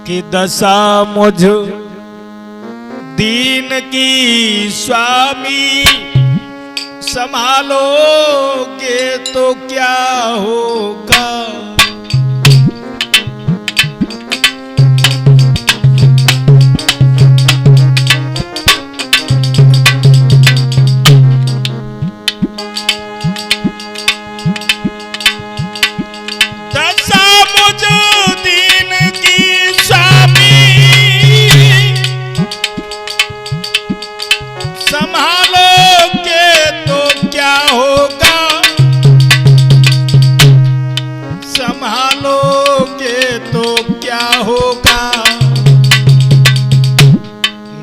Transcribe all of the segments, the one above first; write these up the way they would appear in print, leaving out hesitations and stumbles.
कि दशा मुझ दीन की स्वामी, संभालोगे तो क्या होगा।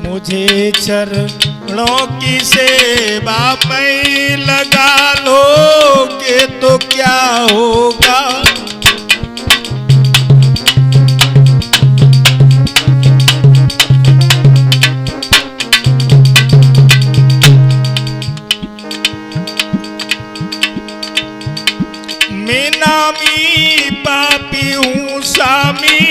मुझे चरणों की सेवा में लगा लोगे तो क्या होगा। मैं नामी पापी हूँ स्वामी,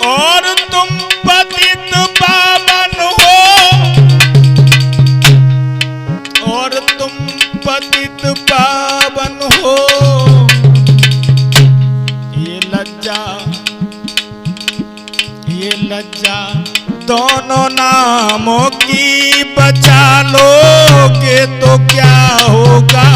और तुम पतित पावन हो, और तुम पतित पावन हो। ये लज्जा दोनों नामों की बचा लोगे तो क्या होगा।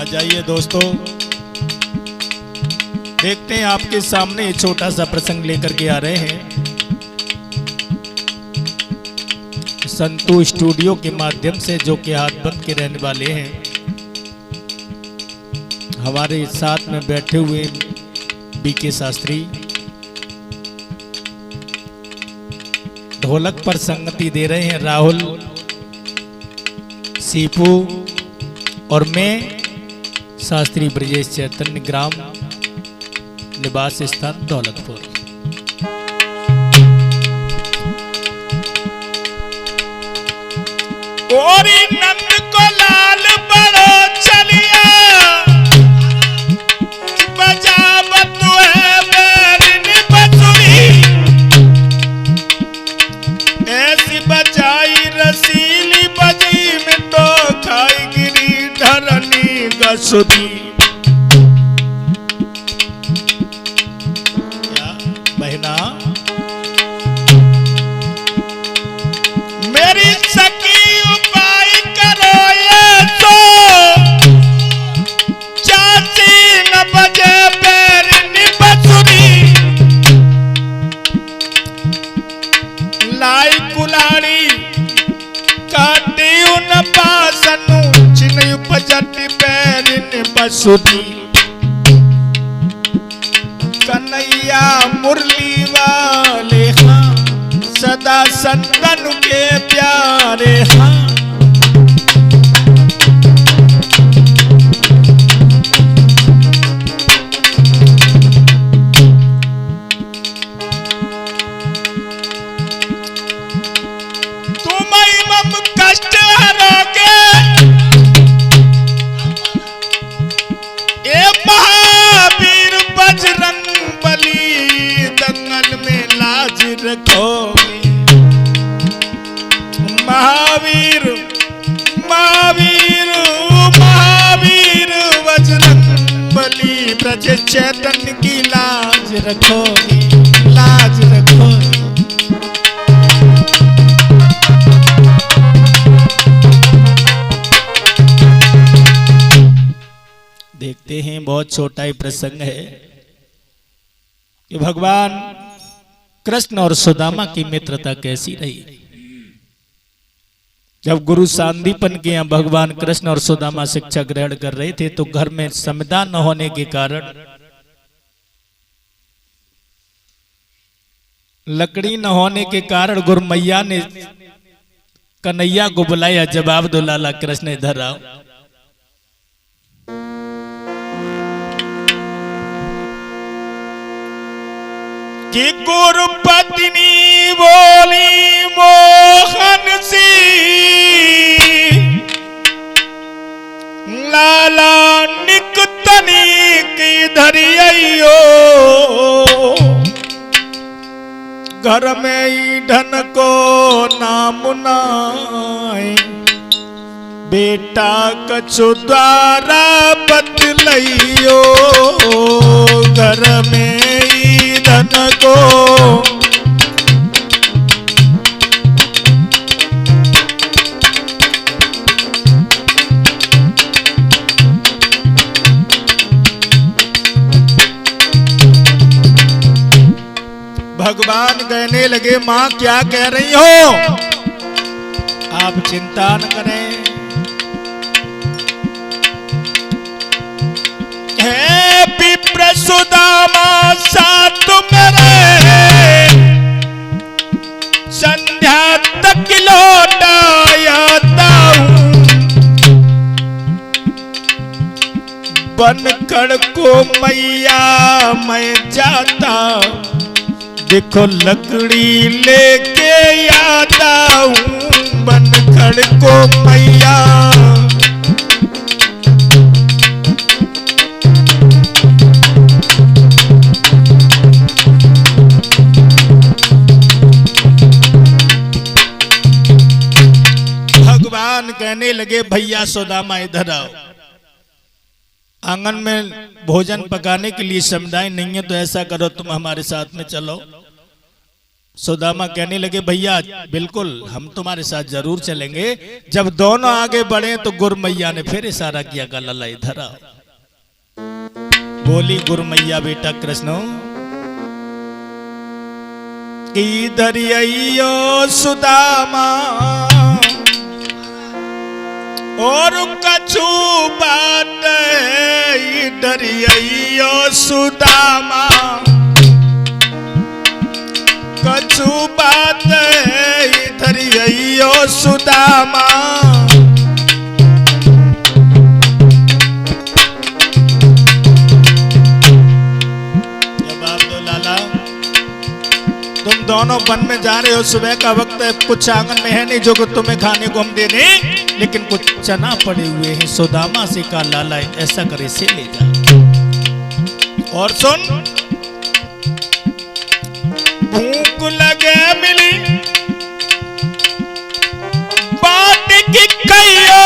जाइए दोस्तों, देखते हैं आपके सामने छोटा सा प्रसंग लेकर के आ रहे हैं। संतू स्टूडियो के माध्यम से, जो कि हाथ बंद के रहने वाले हैं। हमारे साथ में बैठे हुए बीके शास्त्री ढोलक पर संगति दे रहे हैं, राहुल, सीपू और मैं शास्त्री ब्रजेश चैतन्य, ग्राम निवास स्थान दौलतपुर। और नंद को लाल बड़ो चलिया, बजावत है बैरिनी बंसुरी, ऐसी बजाई रसीली बजी में तो खाई गिरी धरनी गसुदी। क्या बहना मेरी सखी उपाय करो ये तो, चाची न बजे बैरिनी बंसुरी, लाई कुलाड़ी काटी उन पासनु, चिन्ह उपजती बैरिनी बंसुरी। कन्हैया मुरली वाले हाँ, सदा संतन के प्यारे हाँ। तुम मम कष्ट हरोगे, ए महावीर बजरंग बली, दंगल में लाज रखोगे। महावीर महावीर महावीर बजरंग बली, ब्रज चैतन्य की लाज रखोगे, लाज रखोगे। देखते हैं, बहुत छोटा ही प्रसंग है कि भगवान कृष्ण और सुदामा की मित्रता कैसी रही। जब गुरु सांदीपन के यहाँ भगवान कृष्ण और सुदामा शिक्षा ग्रहण कर रहे थे, तो घर में संविदा न होने के कारण, लकड़ी न होने के कारण गुरु मैया ने कन्हैया को बुलाया, जवाब दो लाला कृष्ण इधर आओ। कि गुरु पत्नी बोली मोहन सी लाला निकतनी की धरियो घर में ईंधन को नाम नाय बेटा कछु द्वारा बतलइयो घर में ईंधन को भगवान कहने लगे मां क्या कह रही हो? आप चिंता न करें, है विप्र सुदामा साथ मेरे संध्या तक लौटाता हूं बनकर को मैया मैं जाता देखो लकड़ी लेके आता हूं बनकर को मैया भगवान कहने लगे भैया सुदामा इधर आओ। आंगन में भोजन पकाने के लिए समुदाय नहीं है तो ऐसा करो तुम हमारे साथ में चलो। सुदामा कहने लगे भैया बिल्कुल हम तुम्हारे साथ जरूर चलेंगे। जब दोनों आगे बढ़े तो गुरमैया ने फिर इशारा किया का लल्ला इधर आओ। बोली गुरमैया बेटा कृष्ण इधर आइयो सुदामा और कछु बात इधर आइयो सुदामा कछु बात इधर आइयो सुदामा जवाब दो लाला तुम दोनों वन में जा रहे हो सुबह का वक्त है कुछ आंगन में है नहीं जो तुम्हें खाने को हम दे दें लेकिन कुछ चना पड़े हुए हैं सुदामा से कहा लाला ऐसा करे से ले जा। और सुन भूख लगे मिली बाट की खाइयो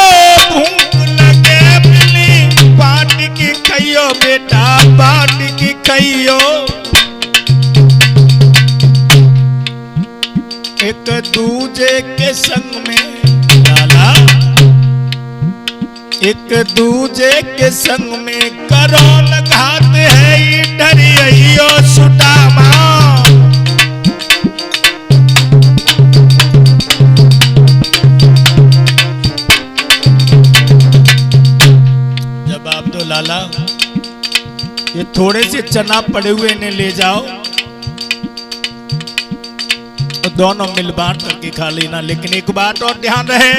भूख लगे मिली बाट की खाइयो बेटा बाट की खाइयो एक दूजे के संग में लाला एक दूजे के संग में करो लगाते है इधर आइयो सुदामा जवाब दो लाला ये थोड़े से चना पड़े हुए इन्हें ले जाओ तो दोनों मिल बांट करके खा लेना। लेकिन एक बात और ध्यान रहे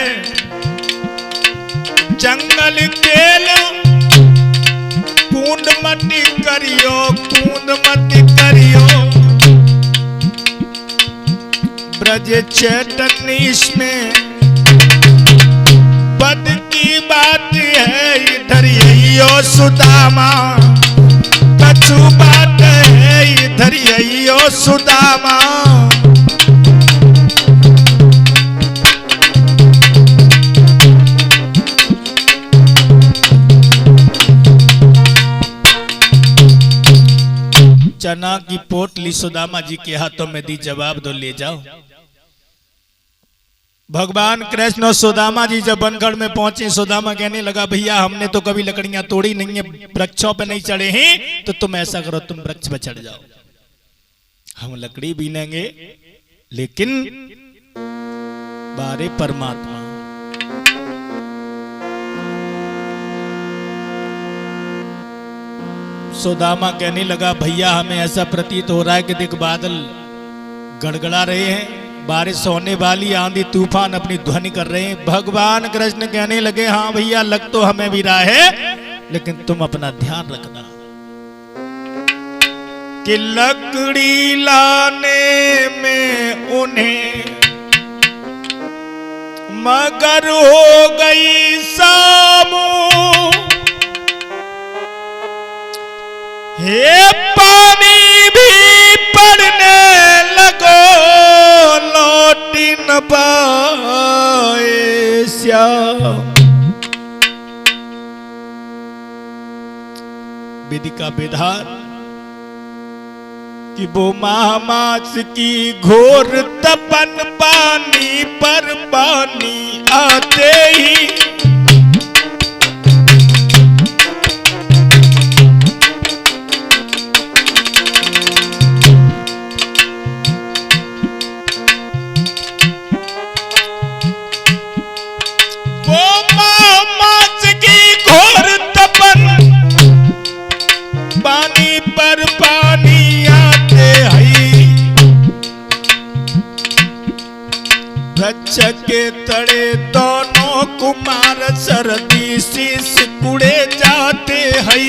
जंगल केल कूंड मती करियो ब्रज चैतन्य में पद की बात है इधर आइयो सुदामा कछु बात है इधर आइयो सुदामा चना की पोटली सुदामा जी के हाथों में दी जवाब दो ले जाओ। भगवान कृष्ण और सुदामा जी जब बनगढ़ में पहुंचे सुदामा कहने लगा भैया हमने तो कभी लकड़ियां तोड़ी नहीं है वृक्षों पे नहीं चढ़े हैं तो तुम ऐसा करो तुम वृक्ष पे चढ़ जाओ हम लकड़ी बीनेंगे लेकिन बारे परमात्मा सुदामा कहने लगा भैया हमें ऐसा प्रतीत हो रहा है कि देख बादल गड़गड़ा रहे हैं बारिश होने वाली आंधी तूफान अपनी ध्वनि कर रहे हैं। भगवान कृष्ण कहने लगे हाँ भैया लग तो हमें भी रहा है लेकिन तुम अपना ध्यान रखना कि लकड़ी लाने में उन्हें मगर हो गई सामू, हे पानी भी पड़ने लगो लौट न पाए श्याम। विधि का विधान कि वो महामास की घोर तपन पानी पर पानी आते ही वो महामास की घोर तपन पानी पर पानी वृक्ष के तड़े दोनों कुमार सर्दी शीश कुड़े जाते हैं।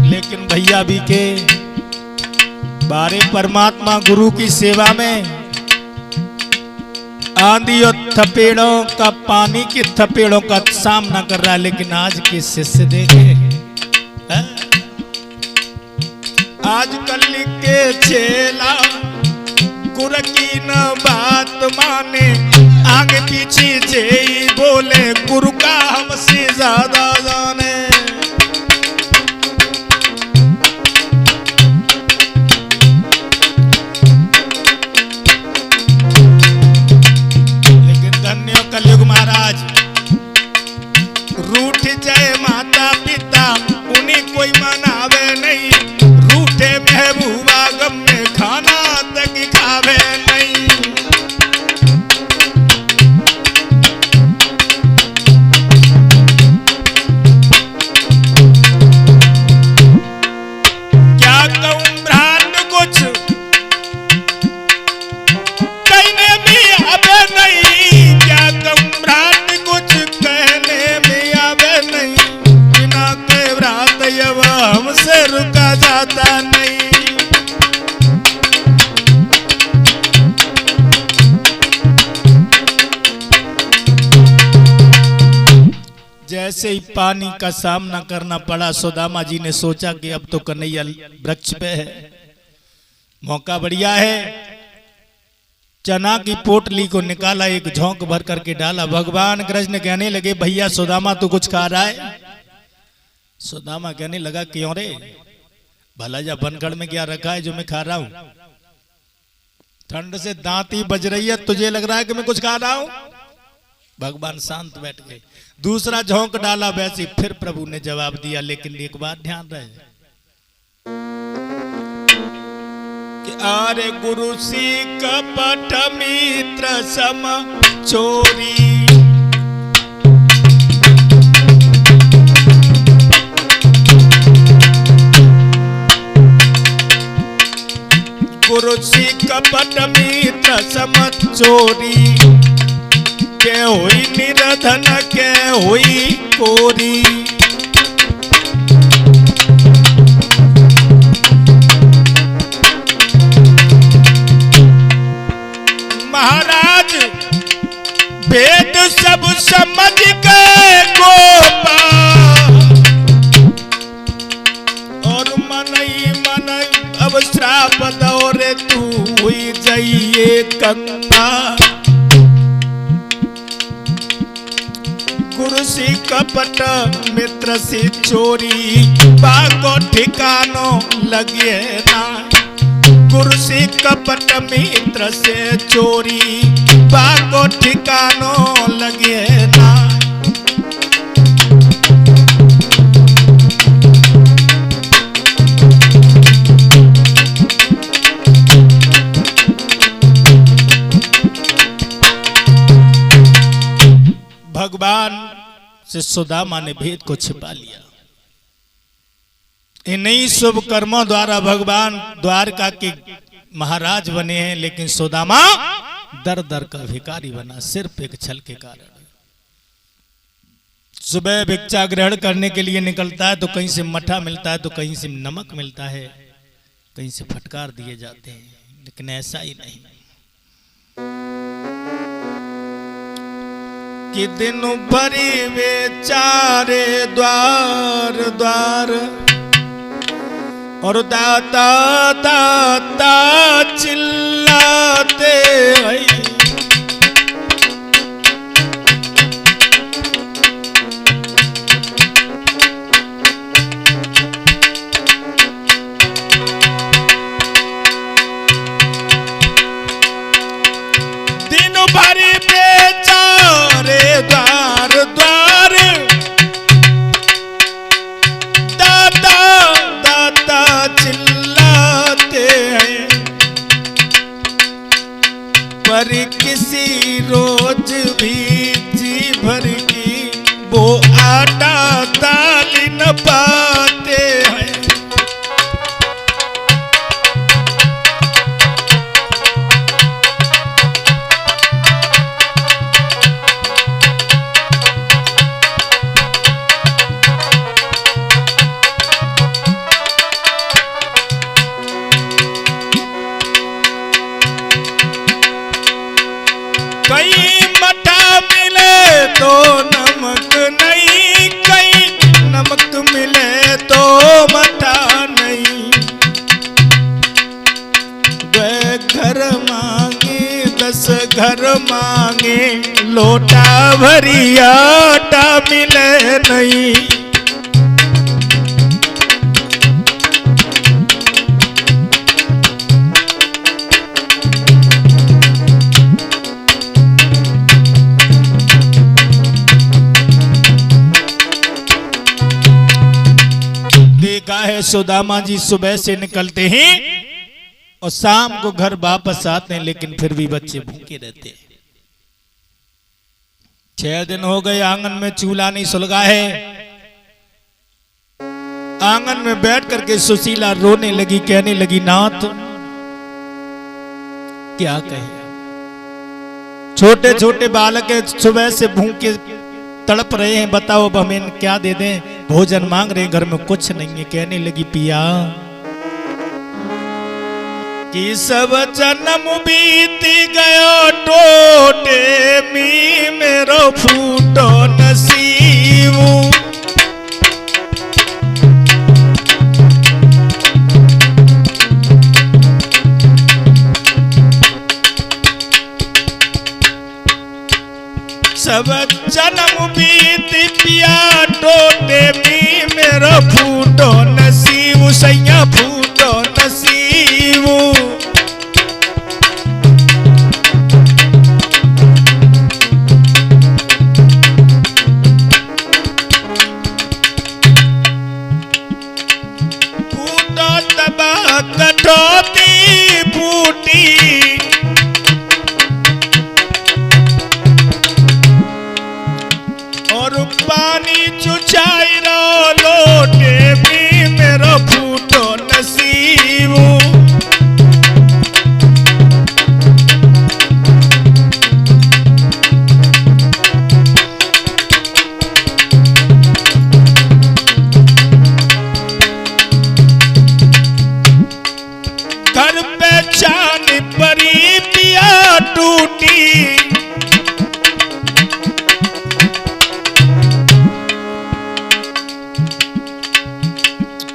लेकिन भैया भी के बारे परमात्मा गुरु की सेवा में आंधी और थपेड़ों का पानी के थपेड़ों का सामना कर रहा है, लेकिन आज के शिष्य देखे आज कल के चेला गुरु की न बात माने, आगे पीछे जे बोले गुरु का हमसे ज्यादा जाने। कलयुग महाराज रूठ जाए माता पिता उन्हीं कोई मनावे नहीं, रूठे महबूबा गम में खाना तक खावे नहीं। क्या कहूं भ्रांत कुछ कहने भी आवे नहीं, हमसे रुका जाता नहीं। जैसे ही पानी का सामना करना पड़ा, सुदामा जी ने सोचा कि अब तो कन्हैया वृक्ष पे है, मौका बढ़िया है। चना की पोटली को निकाला, एक झोंक भर करके डाला। भगवान कृष्ण कहने लगे भैया सुदामा तू कुछ खा रहा है? सुदामा कहने लगा क्यों रे, भला जा बनगढ़ में क्या रखा है जो मैं खा रहा हूं? ठंड से दांत ही बज रही है, तुझे लग रहा है कि मैं कुछ खा रहा हूं? भगवान शांत बैठ गए। दूसरा झोंक डाला, वैसे फिर प्रभु ने जवाब दिया। लेकिन एक बात ध्यान रहे कि आरे गुरु सी कपट मित्र सम चोरी, गुरु सी कपट मित्र सम चोरी, के हुई निरधन के हुई कोरी। महाराज वेद सब समझ गए गोपाल, और मन ही मन अब श्राप दौरे तू हुई जाइए कंगाल। गुरु सी कपट मित्र सी चोरी, बाको ठिकानो लगे ना। गुरु सी कपट मित्र से चोरी, बाको ठिकानो लगे ना। भगवान से सुदामा ने भेद को छिपा लिया। इन्हीं शुभ कर्मों द्वारा भगवान द्वारका के महाराज बने हैं, लेकिन सुदामा दर दर का भिखारी बना, सिर्फ एक छल के कारण। सुबह भिक्षा ग्रहण करने के लिए निकलता है तो कहीं से मठा मिलता है, तो कहीं से नमक मिलता है, कहीं से फटकार दिए जाते हैं, लेकिन ऐसा ही नहीं कि दिन भरी बेचारे द्वार द्वार और दाता दाता चिल्लाते हैं। दिन भरी बेचारे द्वार द्वार दाता दाता चिल्लाते हैं, पर किसी रोज भी जी भर की वो आटा दाल न पाते हैं। कहीं मठा मिले तो नमक नहीं, कहीं नमक मिले तो मठा नहीं। वे घर मांगे 10 घर मांगे, लोटा भरी आटा मिले नहीं। देखा है सुदामा जी सुबह से निकलते हैं और शाम को घर वापस आते हैं, लेकिन फिर भी बच्चे भूखे रहते हैं। 6 दिन हो गए, आंगन में चूल्हा नहीं सुलगा है। आंगन में बैठ करके सुशीला रोने लगी, कहने लगी, नाथ क्या कहे, छोटे छोटे बालक है, सुबह से भूखे तड़प रहे हैं, बताओ अब हमें क्या दे दें, भोजन मांग रहे हैं, घर में कुछ नहीं है। कहने लगी, पिया कि सब जन्म बीत गयो, टोटे मी मेरो फूटो नसीब। सब जन्म बीत पिया, टोटे मी मेरो फूटो नसीब, सैया फूटो नसीब। फूटो तबा कटौती फूटी, और पानी चुचाई रो, लोटे भी मेरो फूटो नसीब। घर पे चान परी पिया टूटी,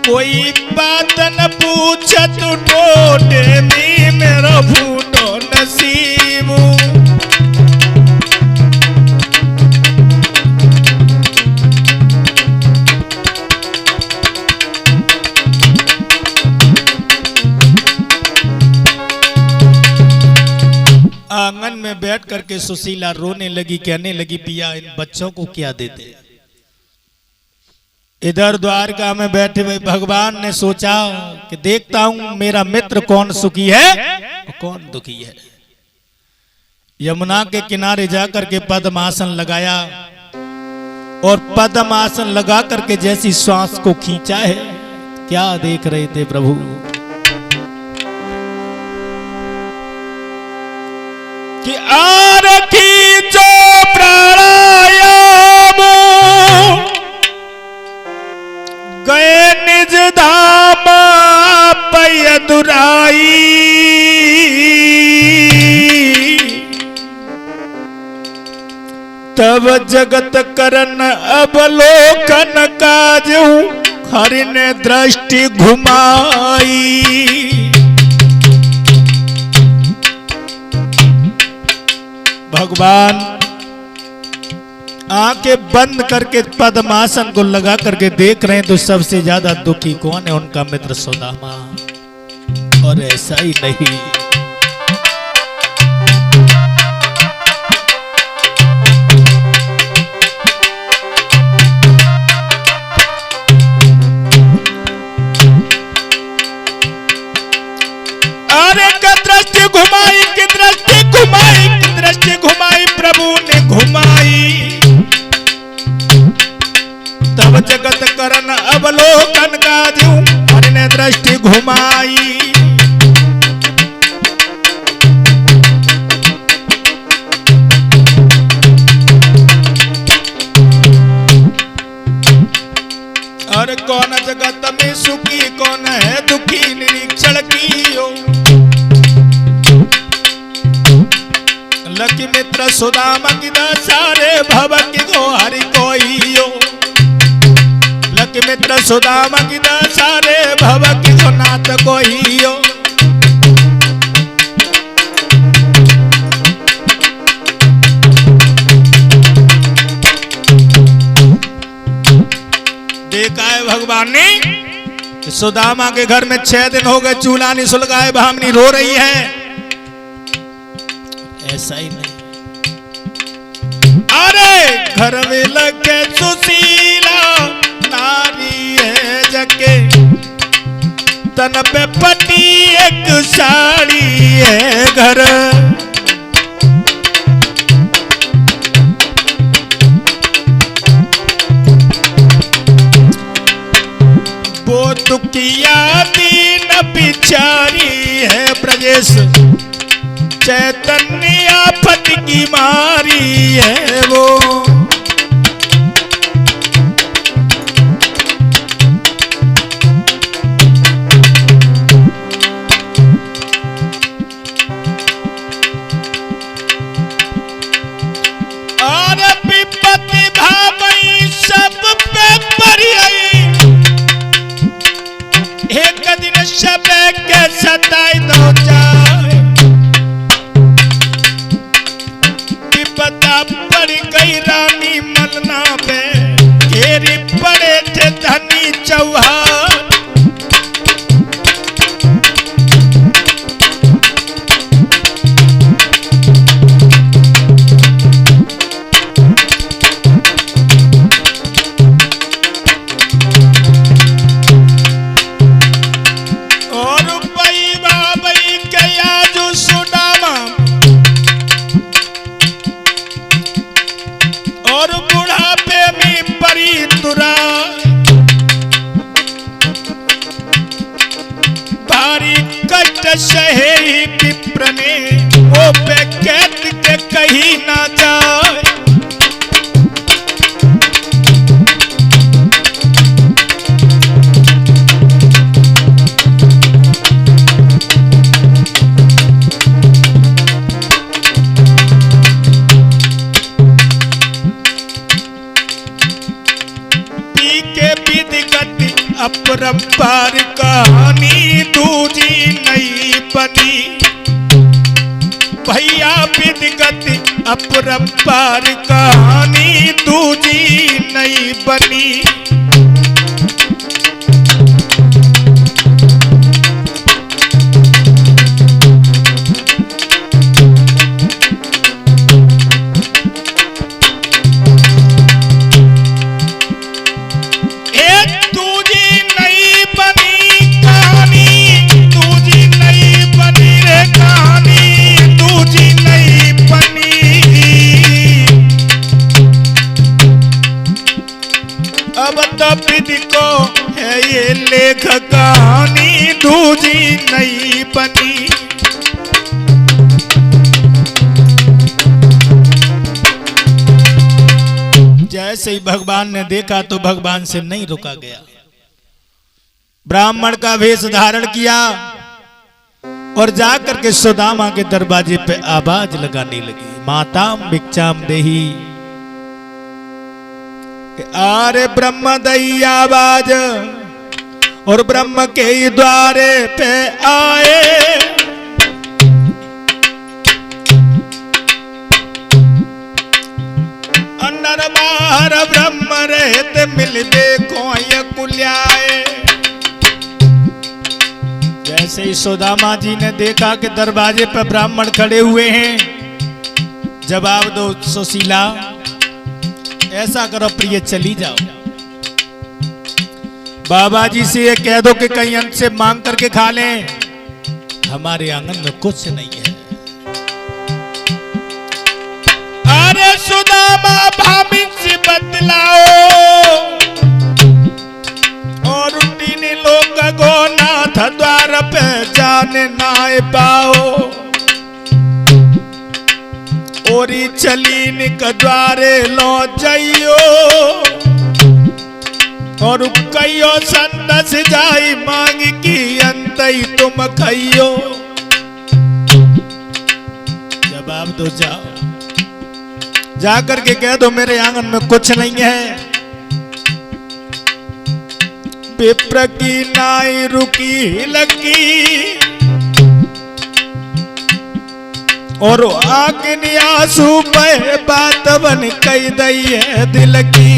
कोई बात न पूछत, टोटे में मेरा फूटो नसीब। आंगन में बैठ करके सुशीला रोने लगी, कहने लगी, पिया इन बच्चों को क्या देते। इधर द्वारका में बैठे हुए भगवान ने सोचा कि देखता हूं मेरा मित्र कौन सुखी है और कौन दुखी है। यमुना के किनारे जाकर के पद्मासन लगाया और पद्मासन लगा करके जैसी श्वास को खींचा है, क्या देख रहे थे प्रभु? कि आरखी जो प्राणायाम गए निज धाम पय दुराई, तब जगत करन अवलोकन काजू हरि ने दृष्टि घुमाई। भगवान आंखें बंद करके पद्मासन को लगा करके देख रहे हैं तो सबसे ज्यादा दुखी कौन है? उनका मित्र सुदामा। और ऐसा ही नहीं, दृष्टि घुमाई की दृष्टि घुमाई की दृष्टि घुमाई प्रभु ने घुमाई, तब जगत करन अवलोकन काजू हरि ने दृष्टि घुमाई। और कौन जगत में सुखी कौन है दुखी निरीक्षण की हो। लकी मित्र सुदामा की सारे भव की गो हरि कोई हो। लकी मित्र सुदामा की सारे भव की गो नाथ कोई हो। देखा है भगवान ने सुदामा के घर में 6 दिन हो गए चूल्हा नहीं सुलगाए, भामनी रो रही है। ऐसा ही नहीं, अरे घर में लगे सुशीला नारी है जके, तन पे पटी एक साड़ी है घर। वो दुखिया दीन बिचारी है ब्रजेश, चैतन्य आफत की मारी है वो। और विपत्ति भावई सब पे पड़ी, एक दिन सब के सताई दो जाए। विपदा पड़ गई रानी मलना पे, घेरी पड़े थे धनी चौहान। सहे विप्र ने वो पे कैद के कहीं ना जाए। पी के विधिगति अपरंपार कहानी दूजी नहीं बनी, भैया विधिगति अपरंपार कहानी दूजी नहीं बनी। अब देख कहानी दूजी नई बनी। जैसे ही भगवान ने देखा तो भगवान से नहीं रुका गया, ब्राह्मण का वेश धारण किया और जाकर के सुदामा के दरवाजे पे आवाज लगाने लगी, माताम भिक्षाम देही। आरे ब्रह्म दई आवाज और ब्रह्म के ही द्वारे पे आए। अंदर बाहर ब्रह्म रहते मिल देखो ये कुल्याए। जैसे ही सुदामा जी ने देखा कि दरवाजे पर ब्राह्मण खड़े हुए हैं, जवाब दो सुशीला, ऐसा करो प्रिय चली जाओ, बाबा जी से ये कह दो कि कहीं अंत से मांग करके खा लें, हमारे आंगन में कुछ नहीं है। अरे सुदामा भाभी से बतलाओ और तीन लोग को नाथ द्वार पे जाने ना पाओ। ओरी चली निक द्वारे लो जाइयो और कहियो संतस जाई मांग की अंत ही तुम खइयो। जवाब दो जाओ, जाकर के कह दो मेरे आंगन में कुछ नहीं है। विप्र की नाई रुकी लगी और आग्नि आंसू पे बात बन कई दई है दिल की।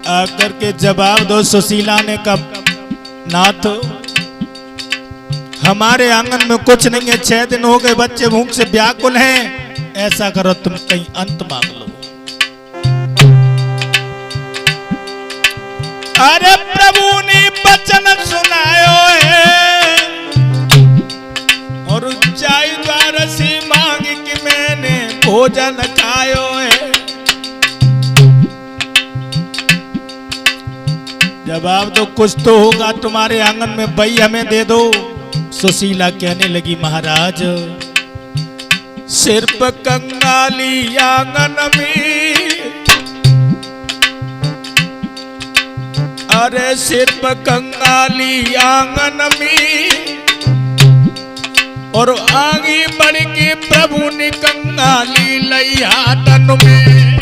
आकर के जवाब दो सुशीला ने कब, नाथ हमारे आंगन में कुछ नहीं है, 6 दिन हो गए बच्चे भूख से व्याकुल हैं, ऐसा करो तुम कहीं अंत मांग लो। अरे प्रभु ने वचन सुनायो है और ऊंचाई द्वार से मांग कि मैंने भोजन खायो है। जवाब दो कुछ तो होगा तुम्हारे आंगन में, वही हमें दे दो। सुशीला कहने लगी, महाराज सिर्फ कंगाली आंगन में, अरे सिर्फ कंगाली आंगन में और आगे बढ़ के प्रभु ने कंगाली लैया तन में।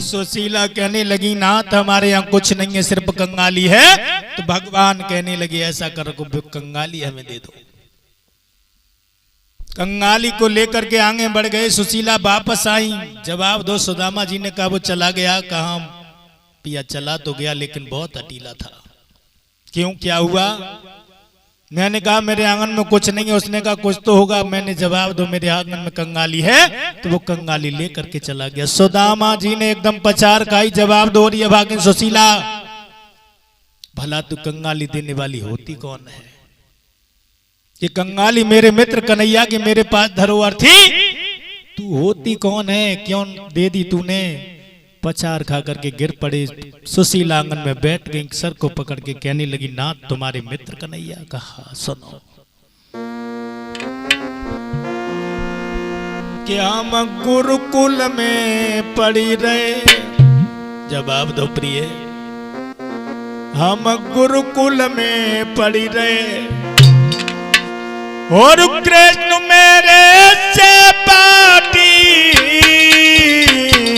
सुशीला कहने लगी, नाथ हमारे यहाँ कुछ नहीं है, सिर्फ कंगाली है। तो भगवान कहने लगे, ऐसा करो कंगाली हमें दे दो। कंगाली को लेकर के आगे बढ़ गए, सुशीला वापस आई। जवाब दो, सुदामा जी ने कहा वो चला गया, कहा पिया चला तो गया लेकिन बहुत अटीला था। क्यों, क्या हुआ? मैंने कहा मेरे आंगन में कुछ नहीं है, उसने कहा कुछ तो होगा। मैंने जवाब दो मेरे आंगन में कंगाली है, तो वो कंगाली लेकर के चला गया। सुदामा जी ने एकदम पचार खाई, जवाब दो रही है भागिन सुशीला, भला तू कंगाली देने वाली होती कौन है? ये कंगाली मेरे मित्र कन्हैया की मेरे पास धरोहर थी, तू होती कौन है? क्यों दे दी तूने? पचार खा करके गिर पड़े। सुशीला आंगन में बैठ गई, सर को पकड़ के कहने लगी, नाथ तुम्हारे मित्र कन्हैया। कहा सुनो, क्या हम गुरुकुल में पड़ी रहे? जवाब दो प्रिय, हम गुरुकुल में पड़ी रहे और कृष्ण मेरे से पाटी,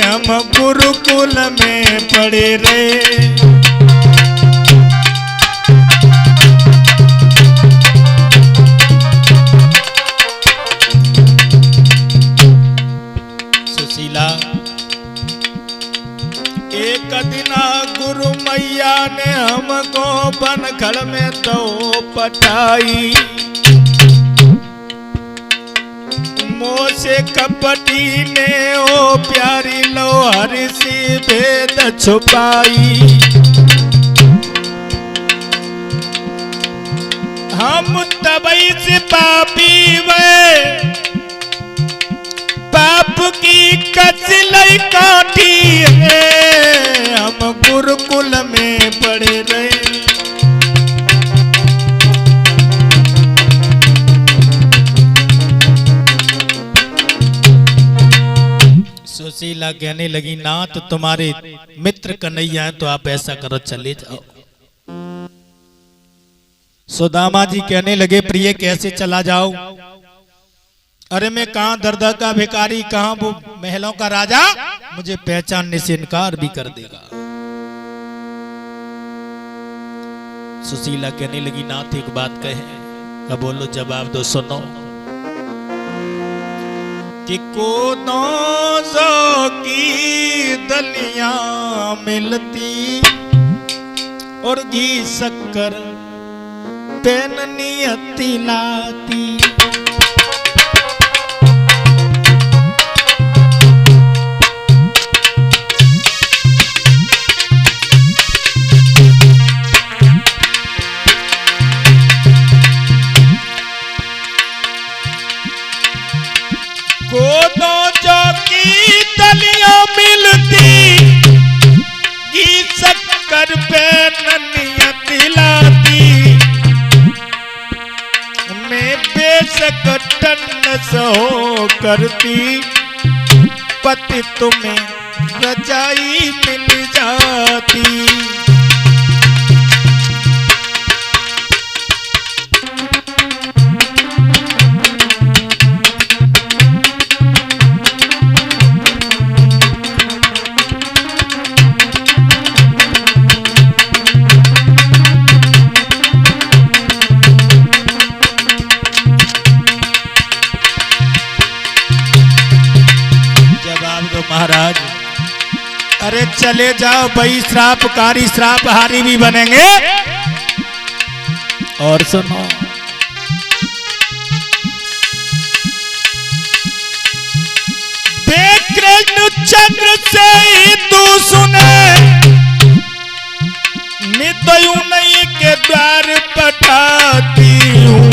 हम गुरुकुल में पड़े रहे। सुशीला, एक दिन गुरु मैया ने हमको बनखड़ में तो पटाई, से कपटी ने ओ प्यारी लो हर सी भेद छुपाई। हम तबई से पापी वे पाप की कचलई काटी है, हम गुरुकुल में पड़े रहे। सुशीला कहने लगी नाथ तुम्हारे मित्र कन्हैया है तो आप ऐसा करो चले जाओ। सुदामा जी कहने लगे प्रिय कैसे चला जाओ? अरे मैं कहां दरदा का भिखारी, कहां वो महलों का राजा, मुझे पहचानने से इनकार भी कर देगा। सुशीला कहने लगी नाथ एक बात कहे, का बोलो जवाब दो सुनो। कि कोदों की दलियां मिलती और घी शक्कर पेननी लाती। कोदों की दलियां मिलती घी शक्कर पे ननिया दिलाती। मैं बेशक टन्नस हो करती पति तुम्हें रजाई मिल जाती। महाराज अरे चले जाओ भाई, श्रापकारी श्रापहारी भी बनेंगे। और सुनो कृष्ण चंद्र से ही तू सुने, नितयु नहीं के द्वार पठाती हूँ।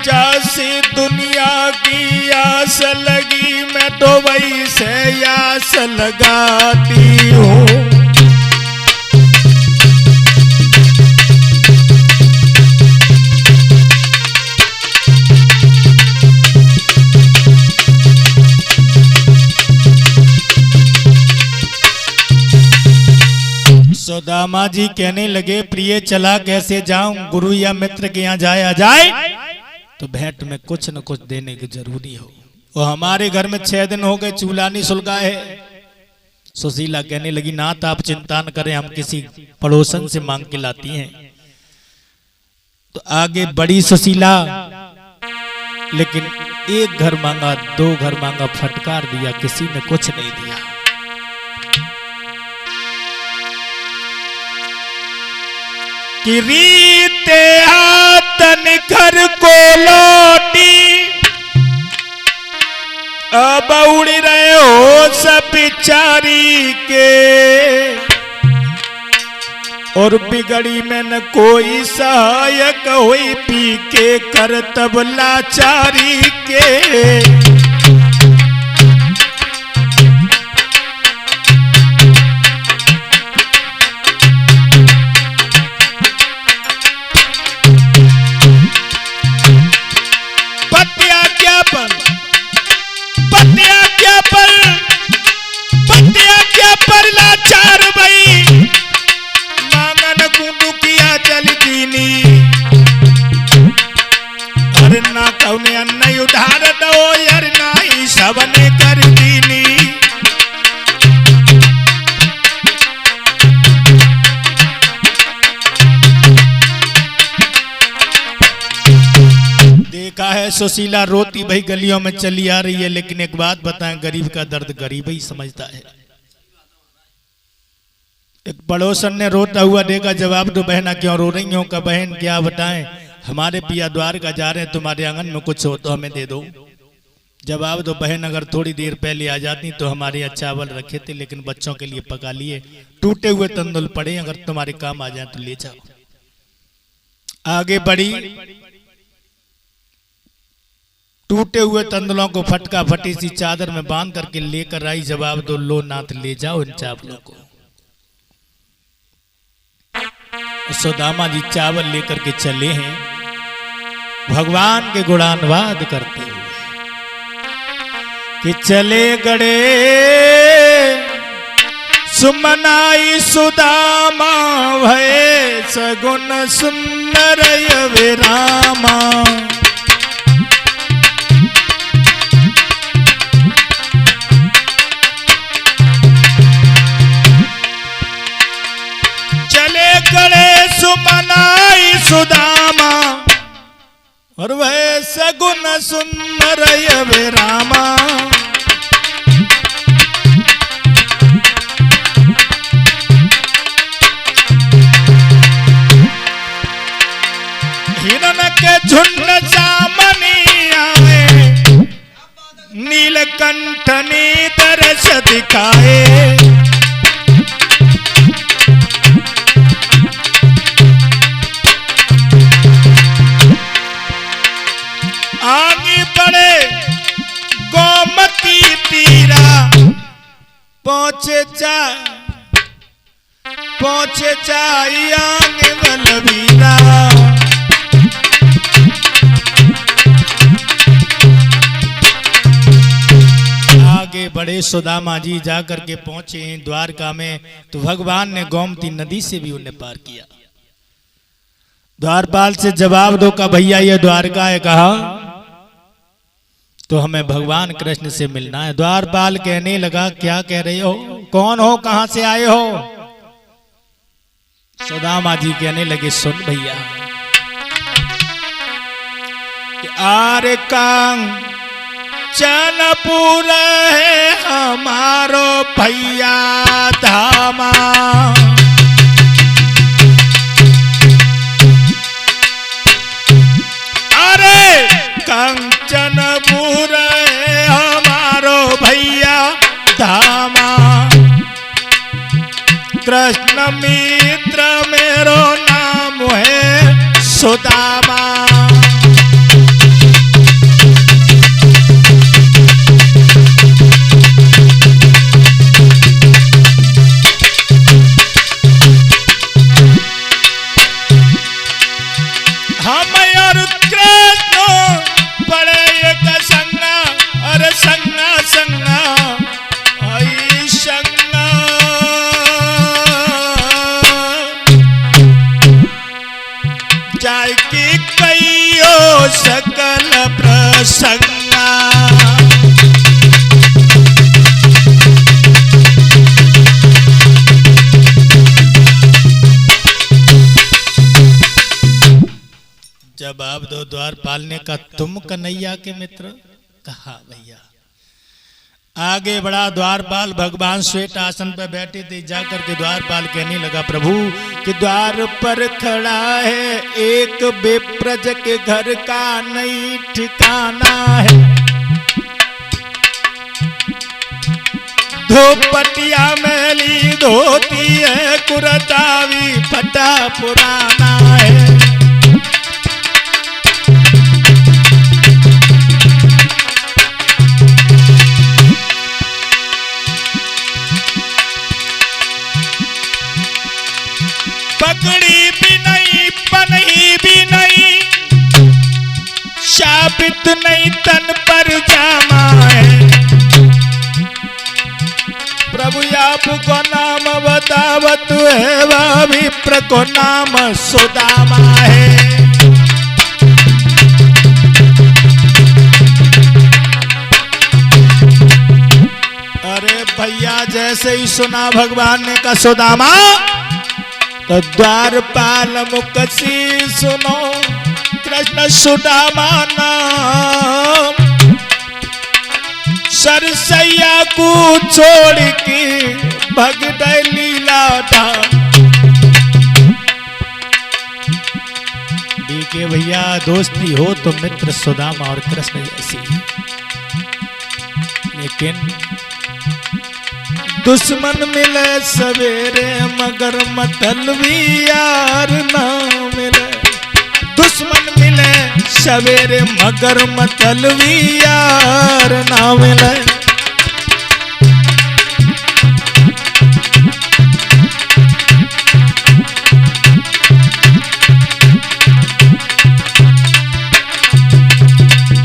जैसी दुनिया की आस लगी मैं तो वही से आस लगाती हूँ। सुदामा जी कहने लगे प्रिय चला कैसे जाऊं, गुरु या मित्र के यहाँ जाया जाए तो भेंट में कुछ न कुछ देने की जरूरी हो। वो हमारे घर में 6 दिन हो गए चूल्हा नहीं सुलगा है। सुशीला कहने लगी नाथ आप चिंता न करें, हम किसी पड़ोसन से मांग के लाती हैं। तो आगे बड़ी सुशीला, लेकिन एक घर मांगा 2 घर मांगा, फटकार दिया, किसी ने कुछ नहीं दिया। कि रीते हाथन घर को लौटी, अब उड़ रहे हो सब बिचारी के। और बिगड़ी में न कोई सहायक हुई, पी के कर तब लाचारी के। लाचार भई मांगन कुंडू किया चल दीनी, अरे ना कौने अन्न उधार दो यार ना ही सबने कर दीनी। देखा है सुशीला रोती भाई गलियों में चली आ रही है, लेकिन एक बात बताएं गरीब का दर्द गरीब ही समझता है। एक पड़ोसन ने रोता हुआ देखा, जवाब दो बहना क्यों रो रही हो? का बहन क्या बताएं, हमारे पिया द्वारका जा रहे हैं, तुम्हारे आंगन में कुछ हो तो हमें दे दो। जवाब दो, बहन अगर थोड़ी देर पहले आ जाती तो हमारे यहाँ चावल रखे थे, लेकिन बच्चों के लिए पका लिए, टूटे हुए तंदुल पड़े, अगर तुम्हारे काम आ जाए तो ले जाओ। आगे बढ़ी, टूटे हुए तंदुलों को फटका फटी सी चादर में बांध करके लेकर आई। जवाब दो, लो नाथ ले जाओ इन चावलों को। सुदामा जी चावल लेकर के चले हैं, भगवान के गुणानुवाद करते हुए कि चले गड़े सुमनाई सुदामा, भये सगुन सुंदर विरामा। चले गड़े सुमनाई सुदामा, और वह सगुन सुंदर विरामा। हिरण के झुंड सामने आए, नीलकंठ ने दर्श दिखाए। आगे बढ़े गोमती तीरा, पहुंचे आगे बलवीरा। आगे बढ़े सुदामा जी जाकर के पहुंचे द्वारका में, तो भगवान ने गोमती नदी से भी उन्हें पार किया। द्वारपाल से जवाब दो का भैया ये द्वारका है, कहा तो हमें भगवान कृष्ण से मिलना है। द्वारपाल कहने लगा, क्या कह रहे हो, कौन हो, कहां से आए हो? सुदामा जी कहने लगे, सुन भैया, आरे कांचनपुर है हमारो भैया धामा। अरे कंचनपुर है हमारो भैया धामा। कृष्ण मित्र मेरो नाम है सुदामा। हम और कृष्ण पड़े एक संगा, अरे संगा संगा आई संगा। जाय की कईयो सकल प्रसंगा। जवाब दो द्वारपाल ने कहा, तुम कन्हैया के मित्र? कहा भैया। आगे बढ़ा द्वारपाल, भगवान श्वेत आसन पर बैठे थे। जाकर के द्वारपाल कहने लगा, प्रभु कि द्वार पर खड़ा है एक बेप्रज के घर का नहीं ठिकाना है। धोपटिया मैली धोती है, कुरतावी फटा पुराना है। पगड़ी भी नहीं, पनही भी नहीं, शाबित नहीं तन पर जामा है। प्रभु आपको नाम बतावत है, वह विप्र को नाम सुदामा है। अरे भैया जैसे ही सुना भगवान ने कहा सुदामा, तो द्वारपाल मुख से सुनो कृष्ण सुदामा नाम। सरसैया को छोड़ के भग गए लीला धाम। कि भैया दोस्ती हो तो मित्र सुदामा और कृष्ण जैसी, लेकिन दुश्मन मिले सवेरे मगर मतलबी यार ना मिले। दुश्मन मिले सवेरे मगर मतलबी यार ना मिले।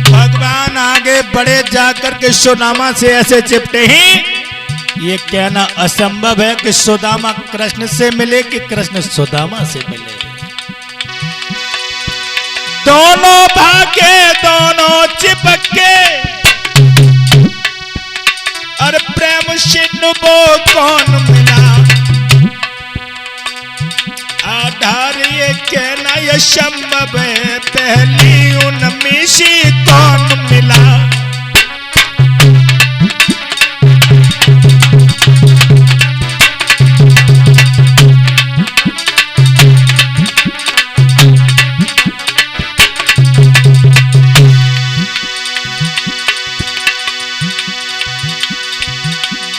भगवान आगे बढ़े जाकर के सुदामा से ऐसे चिपटे ही ये कहना असंभव है कि सुदामा कृष्ण से मिले कि कृष्ण सुदामा से मिले। दोनों भागे दोनों चिपक के और प्रेम सिंधु वो कौन मिला। आधार ये कहना ये संभव है पहली उनमें से कौन मिला।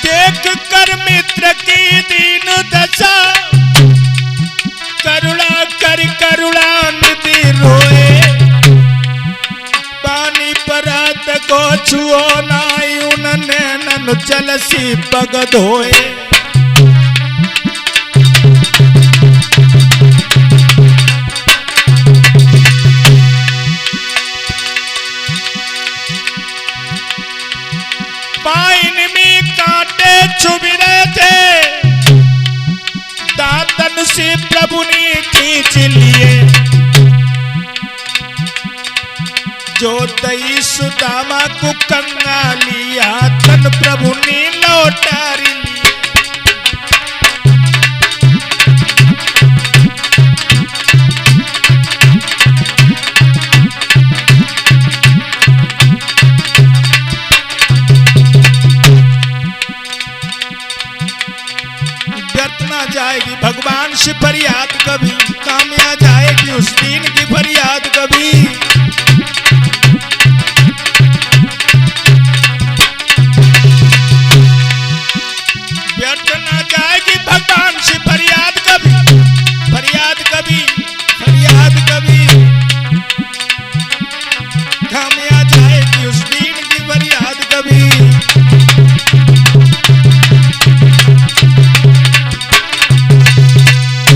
देख कर मित्र की दीन दशा करुणा कर करुणा निधि रोए। पानी परात को छुओ नाई उन्होंने नन चलसी पग धोए। पाइन में कांटे चुभ रहे थे दातन से प्रभु ने खींच लिए। जो दई सुदामा को कंगालिया तन प्रभु ने लौटा लिए। व्यर्थ ना जाएगी भगवान से फरियाद कभी, काम आ जाएगी उस दिन की